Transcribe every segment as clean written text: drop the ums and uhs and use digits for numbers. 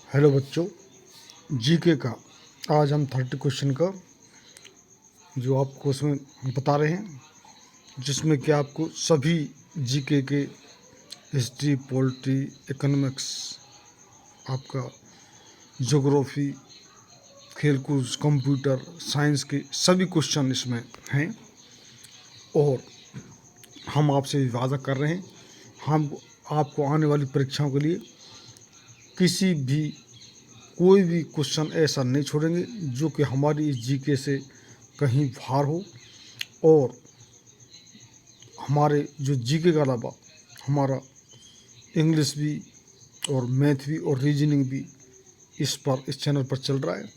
Hello बच्चों, GK का आज हम 30 क्वेश्चन का जो आपको उसमें बता रहे हैं, जिसमें कि आपको सभी जीके के हिस्ट्री, पॉलिटी, इकोनॉमिक्स, आपका ज्योग्राफी, खेलकूद, कंप्यूटर साइंस के सभी क्वेश्चन इसमें हैं। और हम आपसे वादा कर रहे हैं, हम आपको आने वाली परीक्षाओं के लिए किसी भी कोई भी क्वेश्चन ऐसा नहीं छोड़ेंगे जो कि हमारी इस जीके से कहीं बाहर हो। और हमारे जो जीके का अलावा हमारा इंग्लिश भी और मैथ भी और रीजनिंग भी इस चैनल पर चल रहा है।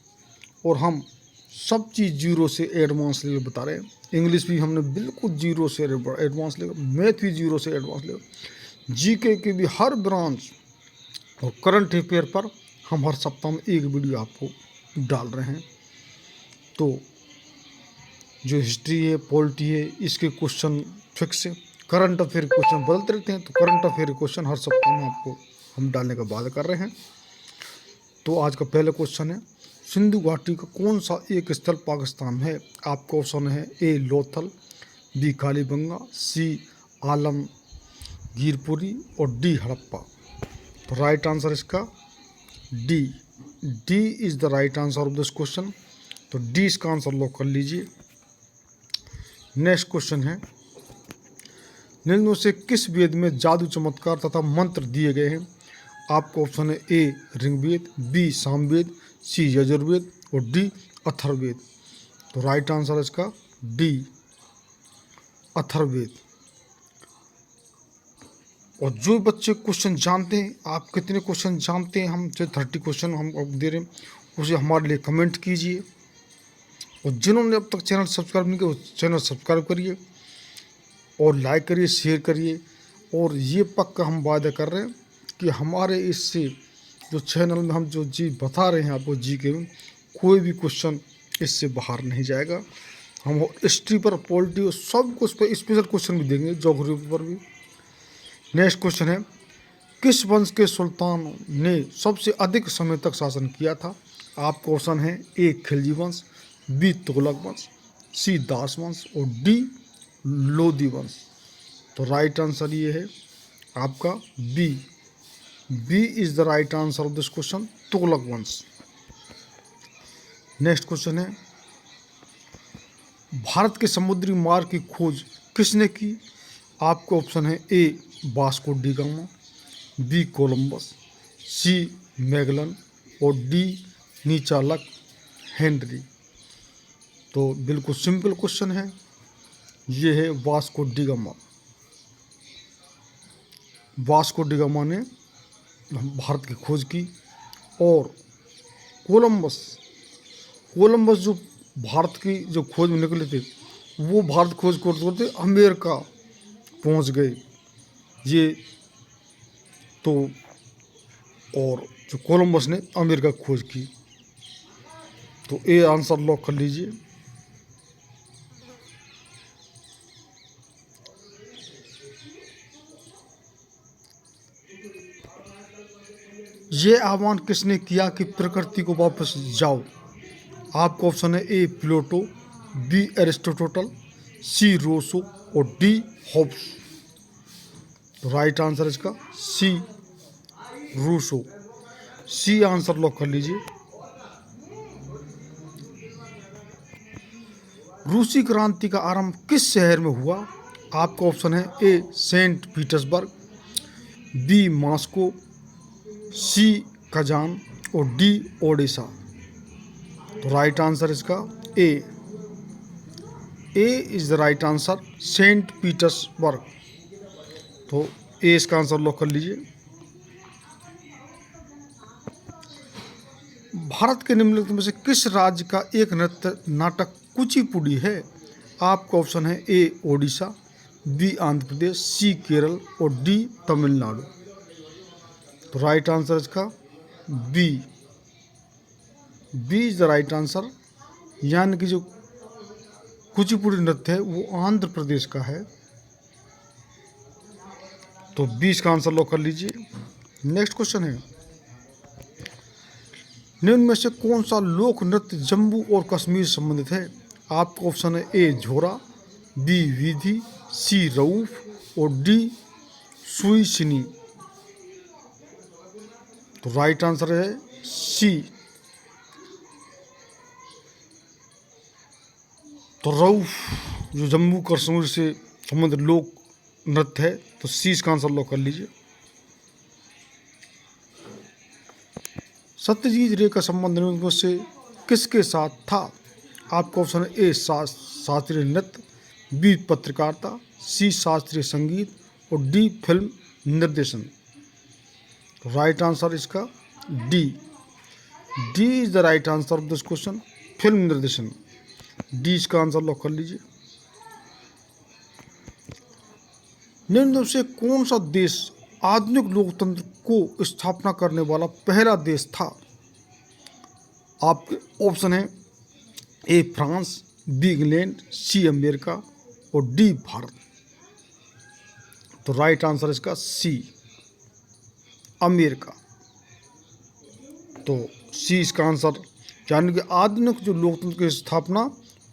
और हम सब चीज़ जीरो से एडवांस लेवल बता रहे हैं। इंग्लिश भी हमने बिल्कुल जीरो से एडवांस लेवल, मैथ भी जीरो से एडवांस लेवल, जीके के भी हर ब्रांच और करंट अफेयर पर हम हर सप्ताह में एक वीडियो आपको डाल रहे हैं। तो जो हिस्ट्री है, पॉलिटी है, इसके क्वेश्चन फिक्स है। करंट अफेयर क्वेश्चन बदलते रहते हैं, तो करंट अफेयर क्वेश्चन हर सप्ताह में आपको हम डालने का वादा कर रहे हैं। तो आज का पहला क्वेश्चन है, सिंधु घाटी का कौन सा एक स्थल पाकिस्तान में है? आपका ऑप्शन है ए लोथल, बी कालीबंगा, सी आलमगीरपुरी और डी हड़प्पा। तो राइट आंसर इसका D. D is the right answer of this question. तो डी इसका आंसर लॉक कर लीजिए। नेक्स्ट क्वेश्चन है, निम्न से किस वेद में जादू, चमत्कार तथा मंत्र दिए गए हैं? आपका ऑप्शन है ए ऋग्वेद, बी सामवेद, सी यजुर्वेद और डी अथर्ववेद। तो राइट आंसर है इसका डी अथर्ववेद। और जो बच्चे क्वेश्चन जानते हैं, आप कितने क्वेश्चन जानते हैं, हम जो 30 क्वेश्चन हम आपको दे रहे हैं, उसे हमारे लिए कमेंट कीजिए। और जिन्होंने अब तक चैनल सब्सक्राइब नहीं किया, वो चैनल सब्सक्राइब करिए और लाइक करिए, शेयर करिए। और ये पक्का हम वादा कर रहे हैं कि हमारे इससे जो चैनल में हम जो चीज़ बता रहे हैं आपको जीके में, कोई भी क्वेश्चन इससे बाहर नहीं जाएगा। हम हिस्ट्री पर, पॉलिटी और सब कुछ पर स्पेशल क्वेश्चन भी देंगे, ज्योग्राफी पर भी। नेक्स्ट क्वेश्चन है, किस वंश के सुल्तान ने सबसे अधिक समय तक शासन किया था? आपका ऑप्शन है ए खिलजी वंश, बी तुगलक वंश, सी दास वंश और डी लोधी वंश। तो राइट आंसर ये है आपका B. B is the right answer of this question, Tughlaq वंश। नेक्स्ट क्वेश्चन है, भारत के समुद्री मार्ग की खोज किसने की? आपका ऑप्शन है A Vasco da Gama, B Columbus, C Magellan और डी नीचालक हेनरी। तो बिल्कुल सिंपल क्वेश्चन है, ये है Vasco da Gama. Vasco da Gama ने भारत की खोज की। और कोलंबस जो भारत की जो खोज में निकले थे, वो भारत खोज करते करते अमेरिका पहुंच गए। ये तो, और जो कोलंबस ने अमेरिका खोज की। तो ए आंसर लॉक कर लीजिए। ये आह्वान किसने किया कि प्रकृति को वापस जाओ? आपका ऑप्शन है A Plato, B Aristotle, C Rousseau और डी हॉब्स। तो राइट आंसर इसका C Rousseau. C answer lock कर लीजिए। रूसी क्रांति का आरंभ किस शहर में हुआ? आपका ऑप्शन है A Saint Petersburg, B Moscow, C Kazan और डी ओडिशा। तो राइट आंसर इसका A. A is the right answer, Saint Petersburg. तो ए इसका आंसर लॉक कर लीजिए। भारत के निम्नलिखित में से किस राज्य का एक नृत्य नाटक कुचिपुड़ी है? आपका ऑप्शन है A Odisha, B Andhra Pradesh, C Kerala और डी तमिलनाडु। तो राइट आंसर इसका B. B is the right answer, यानी कि जो कुचिपुड़ी नृत्य है वो आंध्र प्रदेश का है। तो 20 का आंसर लॉक कर लीजिए। नेक्स्ट क्वेश्चन है, निम्न में से कौन सा लोक नृत्य जम्मू और कश्मीर से संबंधित है? आपका ऑप्शन है ए झोरा, बी विधि, सी रऊफ और डी सुई सिनी। तो राइट आंसर है सी। तो रऊफ जो जम्मू कश्मीर से संबंधित लोक नृत्य है, तो सी इसका आंसर लॉक कर लीजिए। सत्यजीत रे का संबंध निम्न में से किसके साथ था? आपका ऑप्शन है ए शास्त्रीय नृत्य, बी पत्रकारिता, सी शास्त्रीय संगीत और डी फिल्म निर्देशन। राइट आंसर इसका D. D is the right answer of this question, film निर्देशन। डी इसका आंसर लॉक कर लीजिए। निम्न में से कौन सा देश आधुनिक लोकतंत्र को स्थापना करने वाला पहला देश था? आपके ऑप्शन है A France, B England, C America और डी भारत। तो राइट आंसर इसका सी अमेरिका। तो सी इसका आंसर, यानी कि आधुनिक जो लोकतंत्र की स्थापना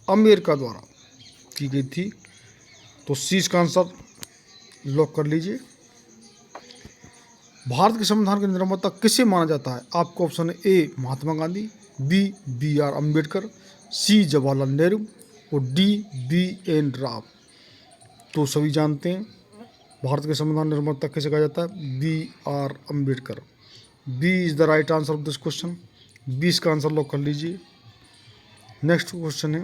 अमेरिका द्वारा की गई थी। तो सी इसका आंसर लॉक कर लीजिए। भारत के संविधान के निर्माता किसे माना जाता है? आपका ऑप्शन है ए महात्मा गांधी, बी आर अम्बेडकर, सी जवाहरलाल नेहरू और डी BN राव। तो सभी जानते हैं भारत के संविधान निर्माता किसे कहा जाता है? BR Ambedkar. B is the right answer of this question. B इसका आंसर लॉक कर लीजिए। नेक्स्ट क्वेश्चन है,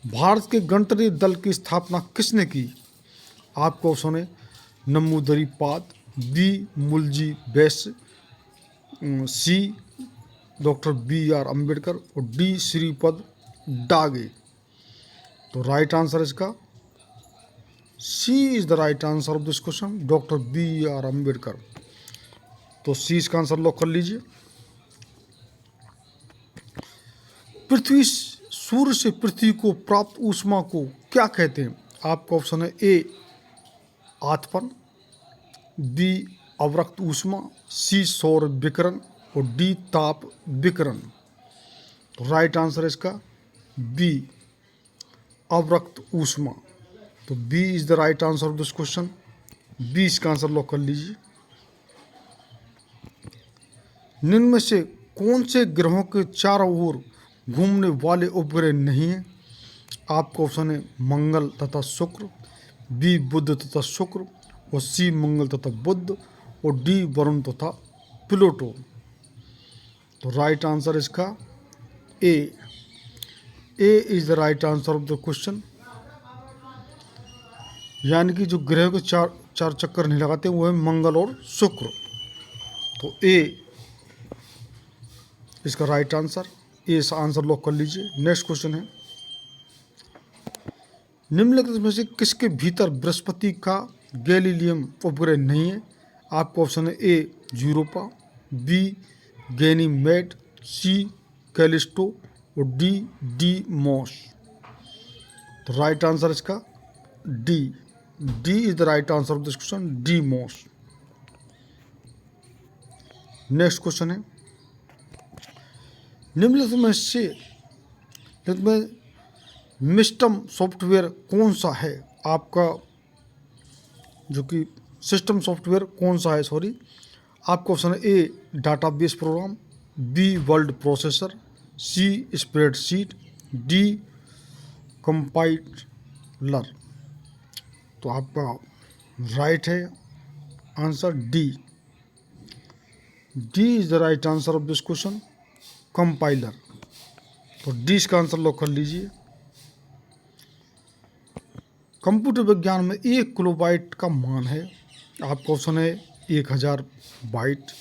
भारत के गणतंत्र दल की स्थापना किसने की? आपका ऑप्शन है नमूदरी पाद, बी मुलजी वैश्य, सी डॉक्टर BR अम्बेडकर और डी श्रीपद डागे। तो राइट आंसर इसका C is the right answer of this question, doctor BR Ambedkar. तो सी इसका आंसर लॉक कर लीजिए। पृथ्वी सूर्य से पृथ्वी को प्राप्त ऊष्मा को क्या कहते हैं? आपका ऑप्शन है ए आथपन, बी अवरक्त ऊष्मा, सी सौर विकिरण और डी ताप विकिरण। तो राइट आंसर इसका बी अवरक्त ऊष्मा। तो B is the right answer of this question. B इसका आंसर लॉक कर लीजिए। निम्न में से कौन से ग्रहों के चारों ओर घूमने वाले उपग्रह नहीं हैं? आपका ऑप्शन है मंगल तथा शुक्र, बी बुध तथा शुक्र और सी मंगल तथा बुध और डी वरुण तथा प्लूटो। तो राइट आंसर इसका A is the right answer of the question, यानी कि जो ग्रह के चार चक्कर नहीं लगाते वो है मंगल और शुक्र। तो ए इसका राइट आंसर, ए इस आंसर लॉक कर लीजिए। नेक्स्ट क्वेश्चन है, निम्नलिखित में से किसके भीतर बृहस्पति का गैलीलियम उपग्रह नहीं है? आपका ऑप्शन है A Europa, B Ganymede, C Callisto और डी मॉस। तो राइट आंसर इसका D is the right answer of this question, D Moss. Next question है, निम्नलिखित में मिस्टम सॉफ्टवेयर कौन सा है? आपका जो कि सिस्टम सॉफ्टवेयर कौन सा है, सॉरी। आपका ऑप्शन है A database program, B word processor, C spreadsheet, D compiler. तो आपका राइट है answer D is the right answer of this question, compiler. तो डी इसका आंसर लॉक कर लीजिए। कंप्यूटर विज्ञान में 1 किलोबाइट का मान है। आपका ऑप्शन है 1000 बाइट,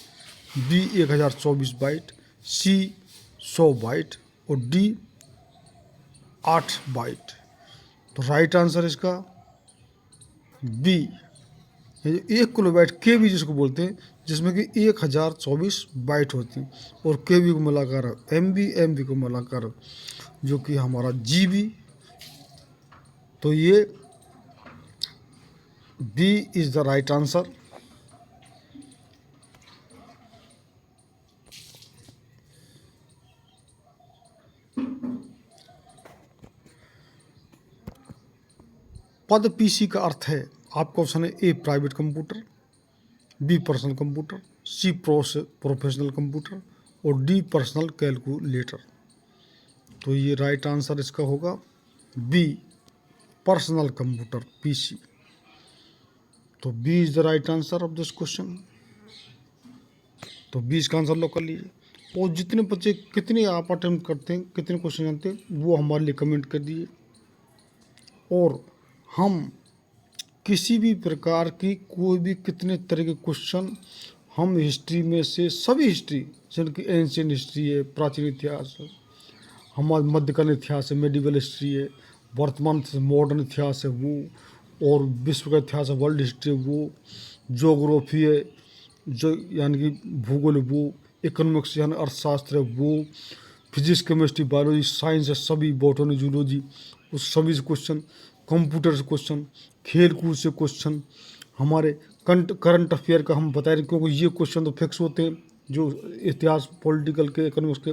बी 1024 बाइट, सी 100 बाइट और डी 8 बाइट। तो राइट आंसर इसका बी। 1 किलोबाइट KB जिसको बोलते हैं, जिसमें कि 1024 बाइट होती हैं और KB को मिलाकर MB को मिलाकर जो कि हमारा GB। तो ये B is the right answer. पद पीसी का अर्थ है, आपका ऑप्शन है A private computer, B personal computer, C professional computer और डी पर्सनल कैलकुलेटर। तो ये राइट आंसर इसका होगा बी पर्सनल कंप्यूटर पीसी। तो B is the right answer of this question. तो 20 का आंसर लॉक कर लीजिए। और जितने बच्चे कितने आप अटेम्प्ट करते हैं, कितने क्वेश्चन जानते हैं, वो हमारे लिए कमेंट कर दीजिए। और हम किसी भी प्रकार की कोई भी कितने तरह के क्वेश्चन हम हिस्ट्री में से सभी हिस्ट्री, जिनकी एंशियंट हिस्ट्री है, प्राचीन इतिहास है, हमारा मध्यकालीन इतिहास है, मेडिवल हिस्ट्री है, वर्तमान मॉडर्न इतिहास है वो, और विश्व का इतिहास है, वर्ल्ड हिस्ट्री है वो, जोग्राफी है जो यानी कि भूगोल है वो, इकोनॉमिक्स यानी अर्थशास्त्र है वो, फिजिक्स केमिस्ट्री बायोलॉजी साइंस है सभी, बॉटनी जूलॉजी, उस सभी से क्वेश्चन, कंप्यूटर से क्वेश्चन, खेल कूद से क्वेश्चन, हमारे करंट अफेयर का हम बता रहे, क्योंकि ये क्वेश्चन तो फिक्स होते हैं जो इतिहास पॉलिटिकल के इकोनॉमिक्स के,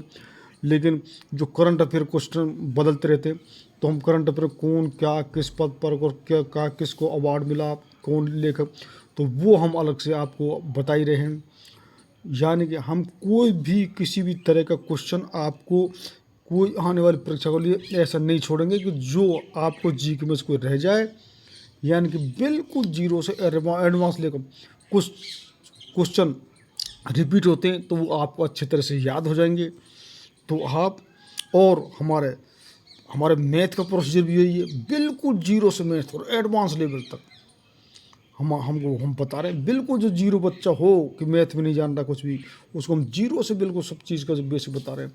लेकिन जो करंट अफेयर क्वेश्चन बदलते रहते हैं, तो हम करंट अफेयर कौन क्या किस पद पर और क्या किसको अवार्ड मिला, कौन लेखक, तो वो हम अलग से आपको बता ही रहे हैं। यानी कि हम कोई भी किसी भी तरह का क्वेश्चन आपको कोई आने वाली परीक्षा के लिए ऐसा नहीं छोड़ेंगे कि जो आपको जी के में से कोई रह जाए, यानी कि बिल्कुल जीरो से एडवांस लेकर कुछ क्वेश्चन रिपीट होते हैं तो वो आपको अच्छी तरह से याद हो जाएंगे। तो आप और हमारे मैथ का प्रोसीजर भी यही है, बिल्कुल जीरो से मैथ और एडवांस लेवल तक हम बता रहे हैं। बिल्कुल जो जीरो बच्चा हो कि मैथ में नहीं जान रहा कुछ भी, उसको हम जीरो से बिल्कुल सब चीज़ का बेसिक बता रहे हैं।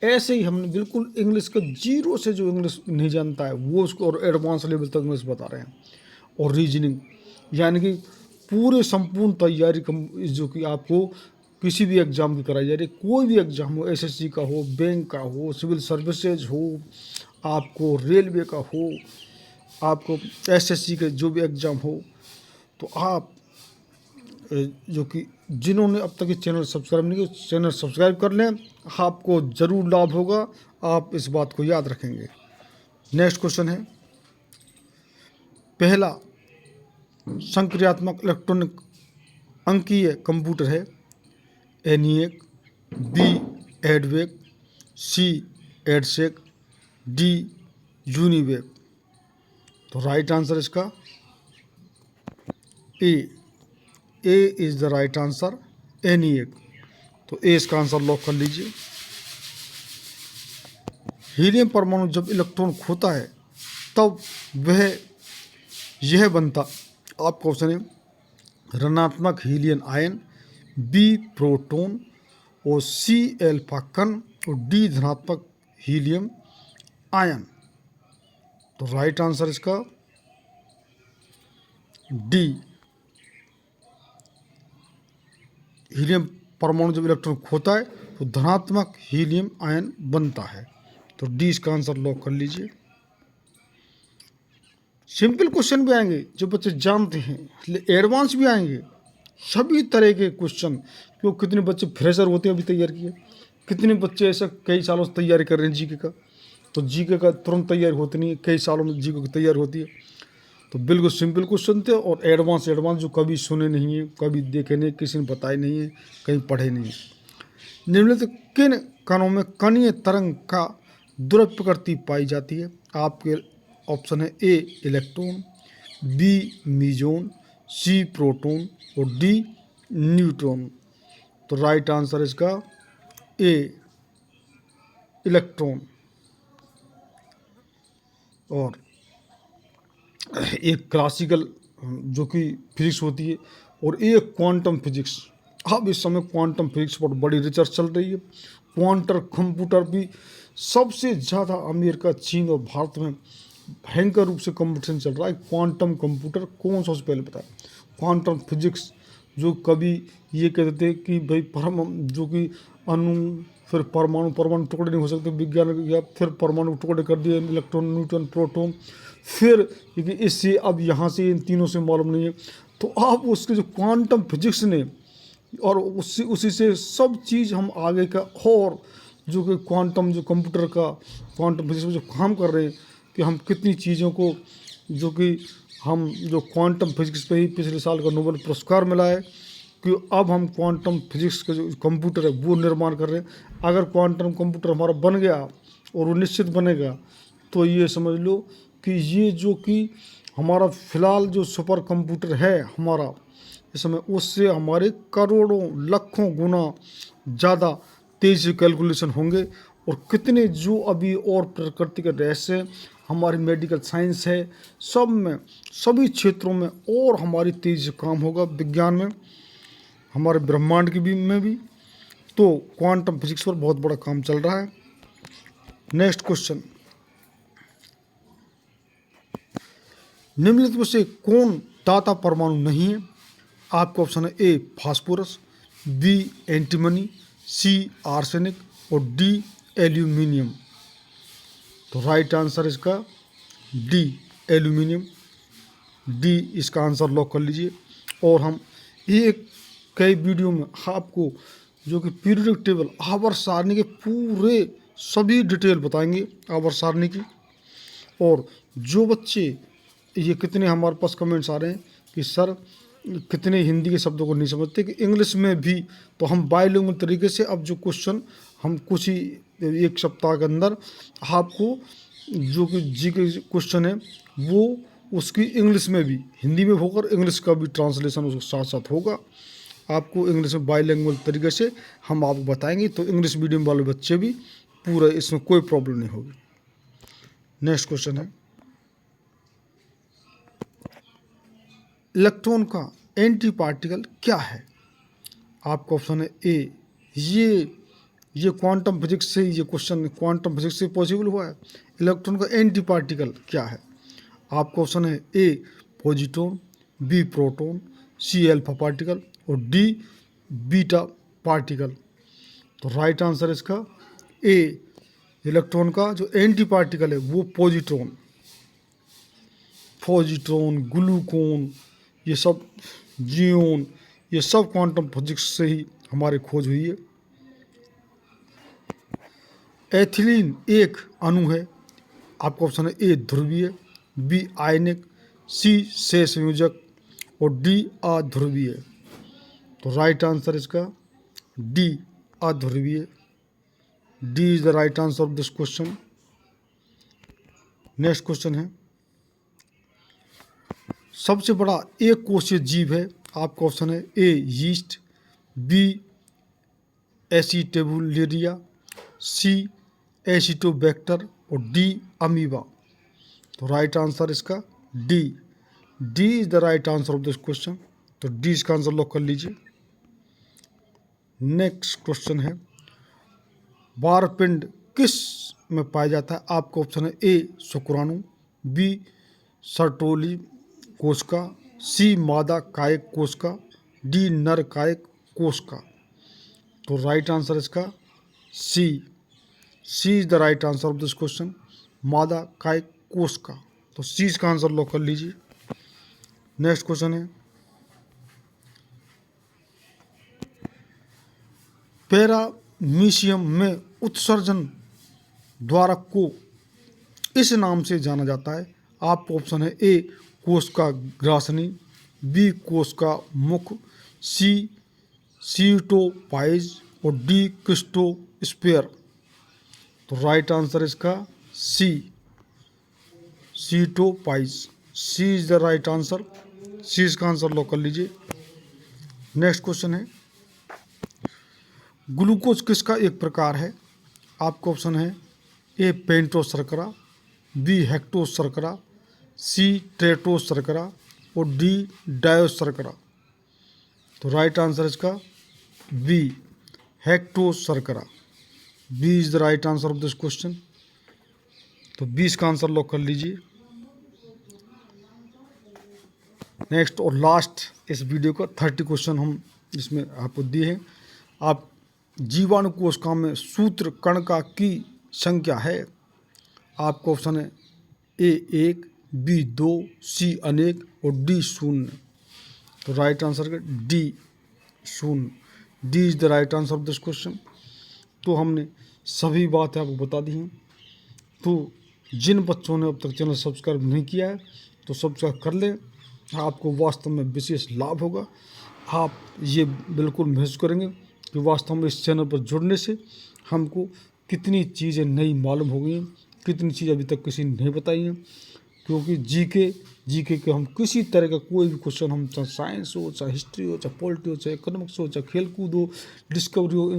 ऐसे ही हमने बिल्कुल इंग्लिश का जीरो से जो इंग्लिश नहीं जानता है वो उसको और एडवांस लेवल तक इंग्लिश बता रहे हैं। और रीजनिंग यानी कि पूरे संपूर्ण तैयारी जो कि आपको किसी भी एग्ज़ाम की कराई जा रही है, कोई भी एग्ज़ाम हो, एसएससी का हो, बैंक का हो, सिविल सर्विसेज हो, आपको रेलवे का हो, आपको एसएससी के जो भी एग्ज़ाम हो, तो आप जो कि जिन्होंने अब तक इस चैनल सब्सक्राइब नहीं किया, चैनल सब्सक्राइब कर लें, आपको ज़रूर लाभ होगा, आप इस बात को याद रखेंगे। नेक्स्ट क्वेश्चन है, पहला संक्रियात्मक इलेक्ट्रॉनिक अंकीय कंप्यूटर है एनिएक, बी एडवेक, सी एडसेक, डी यूनिवेक। तो राइट आंसर इसका A is the right answer ENIAC. तो ए इसका आंसर लॉक कर लीजिए। हीलियम परमाणु जब इलेक्ट्रॉन खोता है तब वह यह बनता, आपका ऑप्शन है ऋणात्मक हीलियम आयन, बी प्रोटॉन और सी एल्फा कण और डी धनात्मक हीलियम आयन। तो राइट आंसर इसका डी, हीलियम परमाणु जब इलेक्ट्रॉन खोता है तो धनात्मक हीलियम आयन बनता है। तो डी इसका आंसर लॉक कर लीजिए। सिंपल क्वेश्चन भी आएंगे जो बच्चे जानते हैं, एडवांस भी आएंगे, सभी तरह के क्वेश्चन। क्यों कितने बच्चे फ्रेशर होते हैं अभी तैयार किए, कितने बच्चे ऐसा कई सालों से तैयारी कर रहे हैं जीके का, तो जीके का तुरंत तैयारी होती नहीं है, कई सालों में जीके की तैयारी होती है। तो बिल्कुल सिंपल क्वेश्चन थे और एडवांस जो कभी सुने नहीं है, कभी देखे नहीं, किसी ने बताए नहीं है, कहीं पढ़े नहीं है। निम्नलिखित किन कणों में कणीय तरंग का द्रव्य प्रकृति पाई जाती है? आपके ऑप्शन है ए इलेक्ट्रॉन, बी मीजोन, सी प्रोटॉन और डी न्यूट्रॉन। तो राइट आंसर इसका ए इलेक्ट्रॉन। और एक क्लासिकल जो कि फिजिक्स होती है और एक क्वांटम फिजिक्स। अब इस समय क्वांटम फिजिक्स पर बड़ी रिसर्च चल रही है। क्वांटम कंप्यूटर भी सबसे ज़्यादा अमेरिका, चीन और भारत में भयंकर रूप से कंपटीशन चल रहा है। क्वांटम कंप्यूटर कौन सा, पहले बताएं। क्वांटम फिजिक्स जो कभी ये कहते थे कि भाई जो कि अणु फिर परमाणु टुकड़े नहीं हो सकते, विज्ञान या फिर परमाणु टुकड़े कर दिए, इलेक्ट्रॉन न्यूट्रॉन प्रोटॉन, फिर इससे अब यहाँ से इन तीनों से मालूम नहीं है। तो आप उसके जो क्वांटम फिजिक्स ने और उसी से सब चीज़ हम आगे का और जो कि क्वांटम जो कंप्यूटर का क्वांटम फिजिक्स में जो काम कर रहे हैं कि हम कितनी चीज़ों को जो कि हम जो क्वांटम फिजिक्स पे ही पिछले साल का नोबेल पुरस्कार मिला है कि अब हम क्वांटम फिजिक्स का जो कंप्यूटर है वो निर्माण कर रहे हैं। अगर क्वांटम कंप्यूटर हमारा बन गया और वो निश्चित बनेगा तो ये समझ लो कि ये जो कि हमारा फ़िलहाल जो सुपर कंप्यूटर है हमारा इसमें, उससे हमारे करोड़ों लाखों गुना ज़्यादा तेज़ से कैलकुलेशन होंगे। और कितने जो अभी और प्रकृति के रहस्य हमारी मेडिकल साइंस है, सब में सभी क्षेत्रों में और हमारी तेज़ से काम होगा। विज्ञान में, हमारे ब्रह्मांड की भी में भी। तो क्वांटम फिजिक्स पर बहुत बड़ा काम चल रहा है। नेक्स्ट क्वेश्चन, निम्नलिखित में से कौन दाता परमाणु नहीं है? आपका ऑप्शन है ए फास्फोरस, बी एंटीमनी, सी आर्सेनिक और डी एल्यूमिनियम। तो राइट आंसर इसका डी एल्यूमिनियम। डी इसका आंसर लॉक कर लीजिए। और हम एक कई वीडियो में आपको जो कि पीरियोडिक टेबल आवर्त सारणी के पूरे सभी डिटेल बताएंगे आवर्त सारणी की। और जो बच्चे ये कितने हमारे पास कमेंट्स आ रहे हैं कि सर कितने हिंदी के शब्दों को नहीं समझते कि इंग्लिश में भी, तो हम बायलिंगुअल तरीके से अब जो क्वेश्चन हम कुछ ही एक सप्ताह के अंदर आपको जो कि जी के क्वेश्चन है वो उसकी इंग्लिश में भी, हिंदी में होकर इंग्लिश का भी ट्रांसलेशन उसके साथ साथ होगा। आपको इंग्लिश में बायलिंगुअल तरीके से हम आपको बताएंगे, तो इंग्लिश मीडियम वाले बच्चे भी पूरा, इसमें कोई प्रॉब्लम नहीं होगी। नेक्स्ट क्वेश्चन है, इलेक्ट्रॉन का एंटी पार्टिकल क्या है? आपका ऑप्शन है ए, ये क्वांटम फिजिक्स से, ये क्वेश्चन क्वांटम फिजिक्स से पॉसिबल हुआ है। इलेक्ट्रॉन का एंटी पार्टिकल क्या है? आपका ऑप्शन है A positron, B proton, C alpha particle और डी बीटा पार्टिकल। तो राइट आंसर इसका ए, इलेक्ट्रॉन का जो एंटी पार्टिकल है वो पॉजिट्रॉन, ग्लूकोन, ये सब जियोन, ये सब क्वांटम फिजिक्स से ही हमारी खोज हुई है। एथिलीन एक अणु है। आपका ऑप्शन है ए ध्रुवीय, बी आयनिक, सी सहसंयोजक और डी अध्रुवीय। तो राइट आंसर इसका डी अध्रुवीय। D is the right answer of this question. Next question है, सबसे बड़ा एक कोशीय जीव है। आपका ऑप्शन है ए यीस्ट, बी एसिटेबुलेरिया, सी एसिटोबैक्टर और डी अमीबा। तो राइट आंसर इसका D. D is the right answer of this question. तो डी इसका आंसर लॉक कर लीजिए। नेक्स्ट क्वेश्चन है, बारपिंड किस में पाया जाता है? आपका ऑप्शन है ए शुक्राणु, बी सर्टोली कोशिका, सी मादा कायिक कोशिका, डी नर कायिक कोशिका। तो राइट आंसर इसका C. C is the right answer of this question, मादा कायिक कोशिका। तो सी इसका आंसर लॉक कर लीजिए। नेक्स्ट क्वेश्चन है, पैरामीशियम में उत्सर्जन द्वारक को इस नाम से जाना जाता है। आपका ऑप्शन है ए कोशिका ग्रासनी, बी कोशिका मुख, सी सीटोपाइज और डी क्रिस्टोस्फेयर। तो राइट आंसर इसका सी, सीटोपाइज। सी इज द राइट आंसर। सी इसका आंसर लॉक कर लीजिए। नेक्स्ट क्वेश्चन है, ग्लूकोज किसका एक प्रकार है? आपका ऑप्शन है ए पेंटोस शर्करा, बी हेक्टोस शर्करा, सी ट्रेटोस शर्करा और डी डायोस शर्करा। तो राइट आंसर इसका बी हेक्टोस शर्करा। B is the right answer of this question. तो बी इसका आंसर लॉक कर लीजिए। नेक्स्ट और लास्ट इस वीडियो का 30 क्वेश्चन हम इसमें आपको दिए हैं। आप जीवाणु कोशिका में सूत्र कणिका की संख्या है। आपका ऑप्शन है ए 1, बी 2, सी अनेक और डी शून्य। तो राइट आंसर है डी शून्य। D is the right answer of this question. तो हमने सभी बातें आपको बता दी हैं। तो जिन बच्चों ने अब तक चैनल सब्सक्राइब नहीं किया है तो सब्सक्राइब कर लें। आपको वास्तव में विशेष लाभ होगा। आप ये बिल्कुल महसूस करेंगे कि वास्तव में इस चैनल पर जुड़ने से हमको कितनी चीज़ें नई मालूम हो गई हैं, कितनी चीज़ें अभी तक किसी ने नहीं बताई हैं। क्योंकि जीके के हम किसी तरह का कोई भी क्वेश्चन, हम चाहे साइंस हो, चाहे हिस्ट्री हो, चाहे पॉलिटी हो, चाहे इकोनॉमिक्स हो, चाहे खेलकूद हो, डिस्कवरी हो,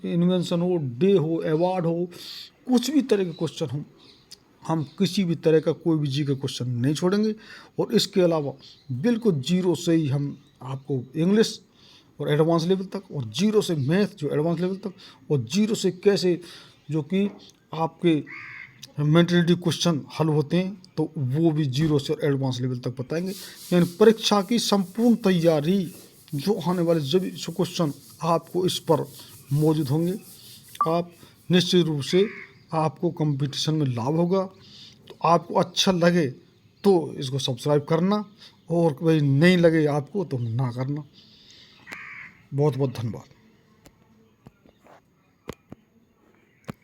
इन्वेंशन हो, डे हो, अवार्ड हो, कुछ भी तरह के क्वेश्चन हो, हम किसी भी तरह का कोई भी जी का क्वेश्चन नहीं छोड़ेंगे। और इसके अलावा बिल्कुल जीरो से ही हम आपको इंग्लिश और एडवांस लेवल तक, और जीरो से मैथ जो एडवांस लेवल तक, और जीरो से कैसे जो कि आपके मेंटलिटी क्वेश्चन हल होते हैं, तो वो भी जीरो से एडवांस लेवल तक बताएंगे। यानी परीक्षा की संपूर्ण तैयारी जो आने वाले जब क्वेश्चन आपको इस पर मौजूद होंगे, आप निश्चित रूप से आपको कंपटीशन में लाभ होगा। तो आपको अच्छा लगे तो इसको सब्सक्राइब करना, और भाई नहीं लगे आपको तो ना करना। बहुत बहुत धन्यवाद।